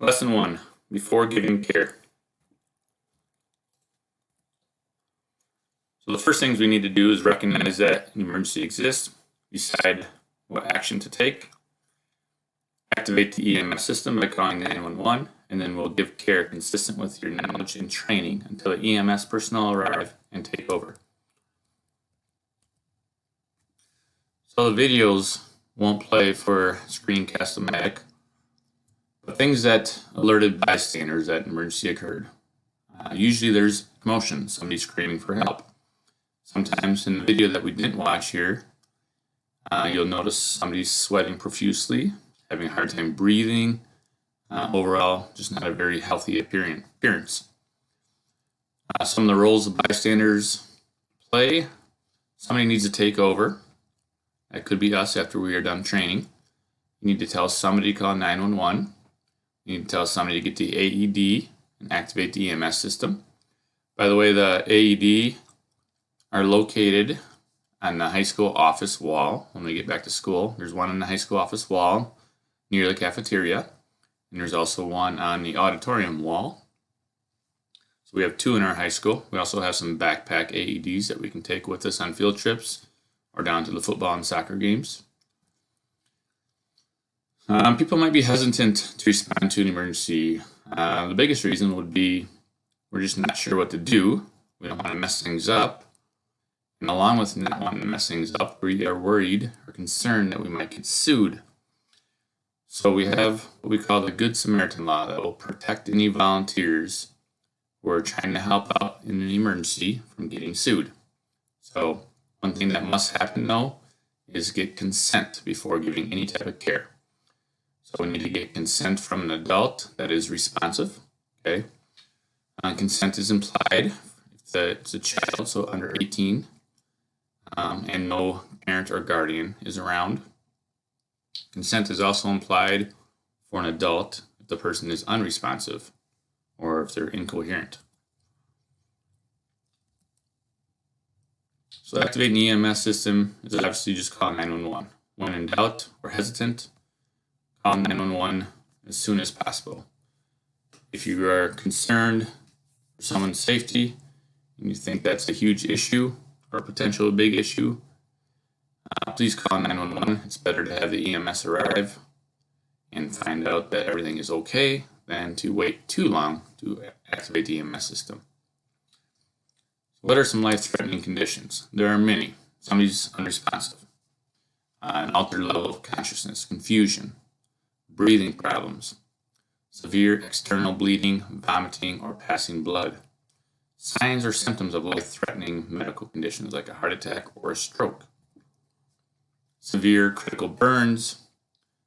Lesson 1. Before giving care. So the first things we need to do is recognize that an emergency exists, decide what action to take, activate the EMS system by calling 911, and then we'll give care consistent with your knowledge and training until the EMS personnel arrive and take over. So the videos won't play for Screencast-O-Matic, but things that alerted bystanders that an emergency occurred. Usually there's commotion, somebody screaming for help. Sometimes in the video that we didn't watch here, you'll notice somebody sweating profusely, having a hard time breathing, overall just not a very healthy appearance. Some of the roles of bystanders play: somebody needs to take over. That could be us after we are done training. You need to tell somebody to call 911. You need to tell somebody to get the AED and activate the EMS system. By the way, the AED are located on the high school office wall. When we get back to school, there's one on the high school office wall near the cafeteria, and there's also one on the auditorium wall. So we have two in our high school. We also have some backpack AEDs that we can take with us on field trips or down to the football and soccer games. People might be hesitant to respond to an emergency. The biggest reason would be we're just not sure what to do. We don't want to mess things up. And along with not wanting to mess things up, we are worried or concerned that we might get sued. So we have what we call the Good Samaritan Law that will protect any volunteers who are trying to help out in an emergency from getting sued. So one thing that must happen, though, is get consent before giving any type of care. So we need to get consent from an adult that is responsive. Okay, consent is implied if it's a child, so under 18, and no parent or guardian is around. Consent is also implied for an adult if the person is unresponsive or if they're incoherent. So activating the EMS system is obviously just call 911. When in doubt or hesitant, call 911 as soon as possible. If you are concerned for someone's safety and you think that's a huge issue or a potential big issue, please call 911. It's better to have the EMS arrive and find out that everything is okay than to wait too long to activate the EMS system. What are some life-threatening conditions? There are many. Somebody's unresponsive, an altered level of consciousness, confusion, breathing problems, severe external bleeding, vomiting, or passing blood. Signs or symptoms of life-threatening medical conditions like a heart attack or a stroke. Severe critical burns,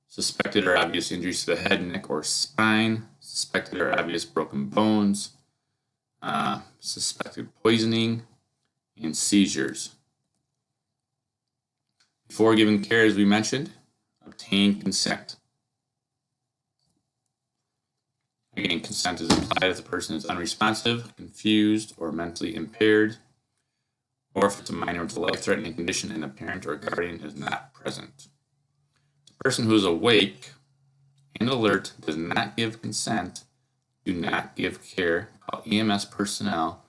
suspected or obvious injuries to the head, neck, or spine, suspected or obvious broken bones, suspected poisoning, and seizures. Before giving care, as we mentioned, obtain consent. Again, consent is implied if the person is unresponsive, confused, or mentally impaired, or if it's a minor with a life-threatening condition and a parent or guardian is not present. The person who is awake and alert does not give consent. Do not give care. Call EMS personnel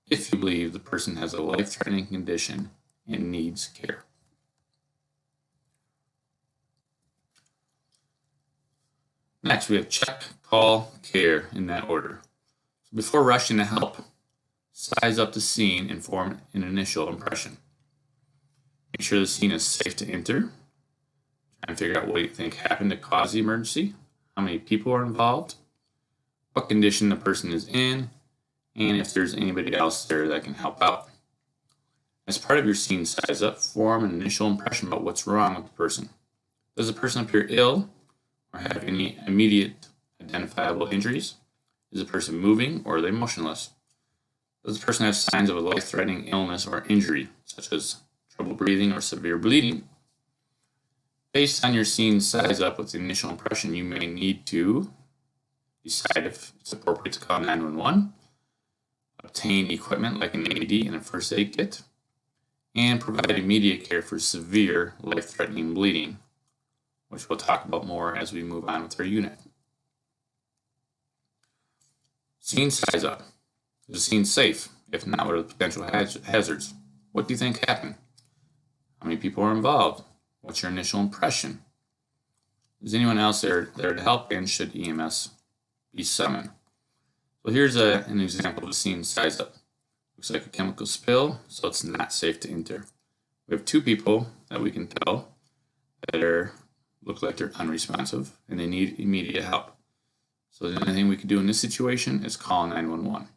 if you believe the person has a life-threatening condition and needs care. Next, we have check, call, care in that order. So before rushing to help, size up the scene and form an initial impression. Make sure the scene is safe to enter. Try and figure out what you think happened to cause the emergency, how many people are involved, what condition the person is in, and if there's anybody else there that can help out. As part of your scene size up, form an initial impression about what's wrong with the person. Does the person appear ill or have any immediate identifiable injuries? Is the person moving or are they motionless? Does the person have signs of a life-threatening illness or injury, such as trouble breathing or severe bleeding? Based on your scene size up with the initial impression, you may need to decide if it's appropriate to call 911, obtain equipment like an AED and a first aid kit, and provide immediate care for severe life-threatening bleeding, which we'll talk about more as we move on with our unit. Scene size up. Is the scene safe? If not, what are the potential hazards? What do you think happened? How many people are involved? What's your initial impression? Is anyone else there to help, and should EMS be summoned? So here's an example of a scene size up. Looks like a chemical spill, so it's not safe to enter. We have 2 people that we can tell that look like they're unresponsive and they need immediate help. So the only thing we can do in this situation is call 911.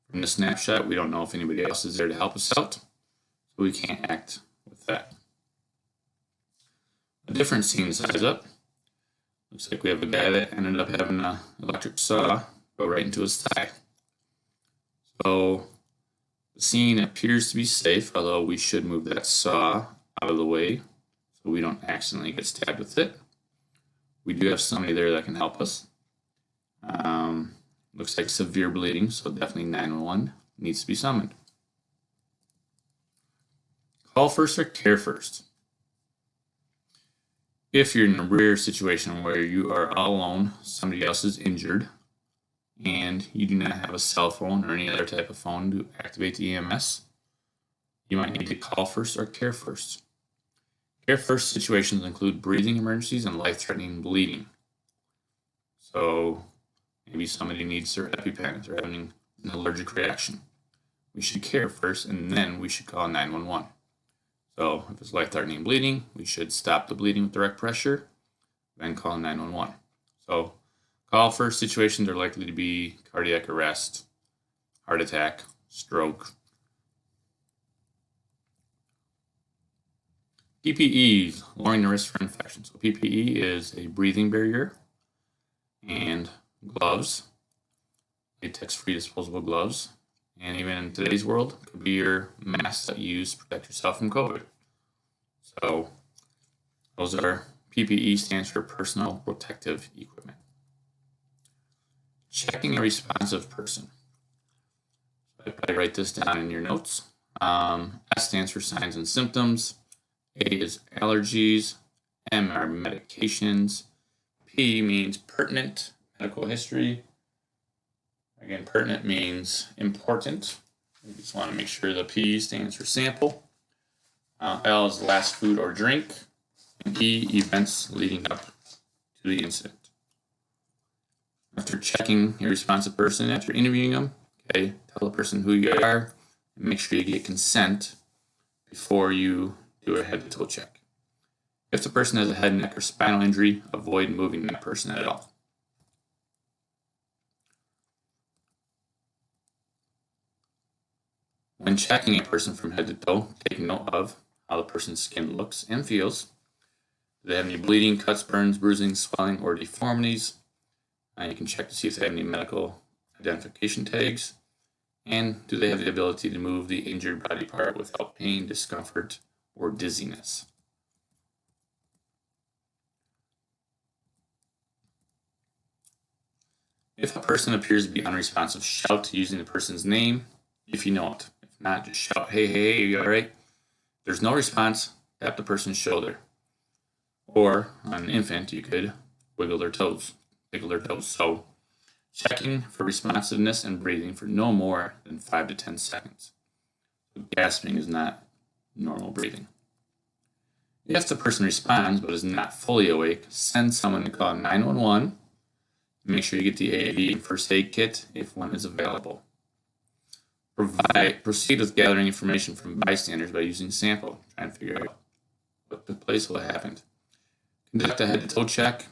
From the snapshot, we don't know if anybody else is there to help us out, so we can't act with that. A different scene size up. Looks like we have a guy that ended up having an electric saw go right into his thigh. So the scene appears to be safe, although we should move that saw out of the way so we don't accidentally get stabbed with it. We do have somebody there that can help us. Looks like severe bleeding, so definitely 911 needs to be summoned. Call first or care first. If you're in a rare situation where you are all alone, somebody else is injured, and you do not have a cell phone or any other type of phone to activate the EMS, you might need to call first or care first. Care first situations include breathing emergencies and life-threatening bleeding. So maybe somebody needs their EpiPen, they're having an allergic reaction. We should care first, and then we should call 911. So if it's life-threatening bleeding, we should stop the bleeding with direct pressure, then call 911. So call first situations are likely to be cardiac arrest, heart attack, stroke. PPE, lowering the risk for infection. So PPE is a breathing barrier and gloves, latex-free disposable gloves. And even in today's world, it could be your mask that you use to protect yourself from COVID. So those are PPE, stands for personal protective equipment. Checking a responsive person. So I write this down in your notes. S stands for signs and symptoms. A is allergies. M are medications. P means pertinent medical history. Again, pertinent means important. We just want to make sure the P stands for sample. L is last food or drink. And E, events leading up to the incident. After checking a responsive person, after interviewing them, okay, tell the person who you are and make sure you get consent before you do a head-to-toe check. If the person has a head, neck, or spinal injury, avoid moving that person at all. When checking a person from head to toe, take note of how the person's skin looks and feels. Do they have any bleeding, cuts, burns, bruising, swelling, or deformities? You can check to see if they have any medical identification tags. And do they have the ability to move the injured body part without pain, discomfort, or dizziness? If a person appears to be unresponsive, shout using the person's name if you know it. If not, just shout, hey, hey, you all right? If there's no response, tap the person's shoulder. Or on an infant, you could wiggle their toes, tickle their toes. So checking for responsiveness and breathing for no more than 5 to 10 seconds. So gasping is not normal breathing. If the person responds but is not fully awake, send someone to call 911. Make sure you get the AED and first aid kit if one is available. Proceed with gathering information from bystanders by using sample. Try and figure out what took place, what happened. Conduct a head-to-toe check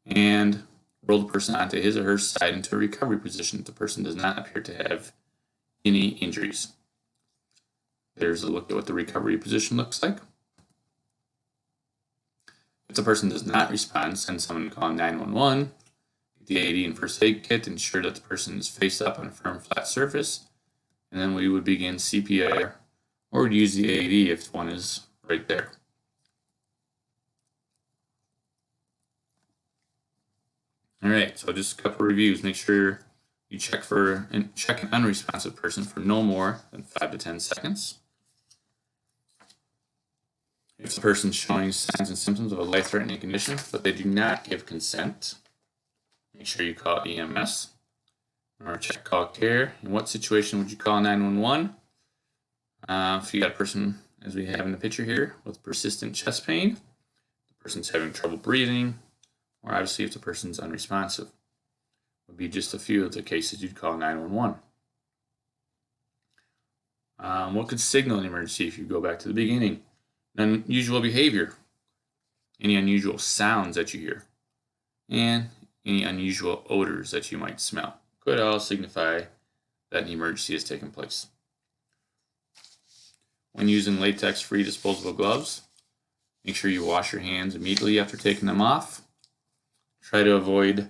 and roll the person onto his or her side into a recovery position if the person does not appear to have any injuries. There's a look at what the recovery position looks like. If the person does not respond, send someone to call 911. Get the AED and first aid kit. Ensure that the person is face up on a firm, flat surface. And then we would begin CPR, or would use the AED if one is right there. All right, so just a couple reviews. Make sure you check an unresponsive person for no more than 5 to 10 seconds. If the person is showing signs and symptoms of a life-threatening condition, but they do not give consent, make sure you call EMS. Or check call care. In what situation would you call 911? If you got a person, as we have in the picture here, with persistent chest pain, the person's having trouble breathing, or obviously if the person's unresponsive, would be just a few of the cases you'd call 911. What could signal an emergency if you go back to the beginning? Unusual behavior, any unusual sounds that you hear, and any unusual odors that you might smell could all signify that an emergency has taken place. When using latex-free disposable gloves, make sure you wash your hands immediately after taking them off. Try to avoid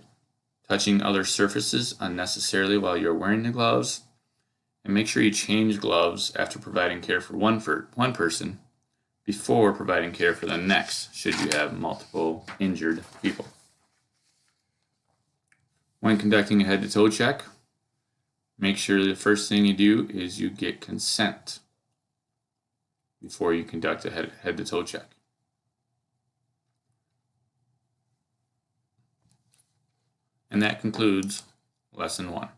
touching other surfaces unnecessarily while you're wearing the gloves. And make sure you change gloves after providing care for one person before providing care for the next, should you have multiple injured people. When conducting a head-to-toe check, make sure the first thing you do is you get consent before you conduct a head-to-toe check. And that concludes Lesson 1.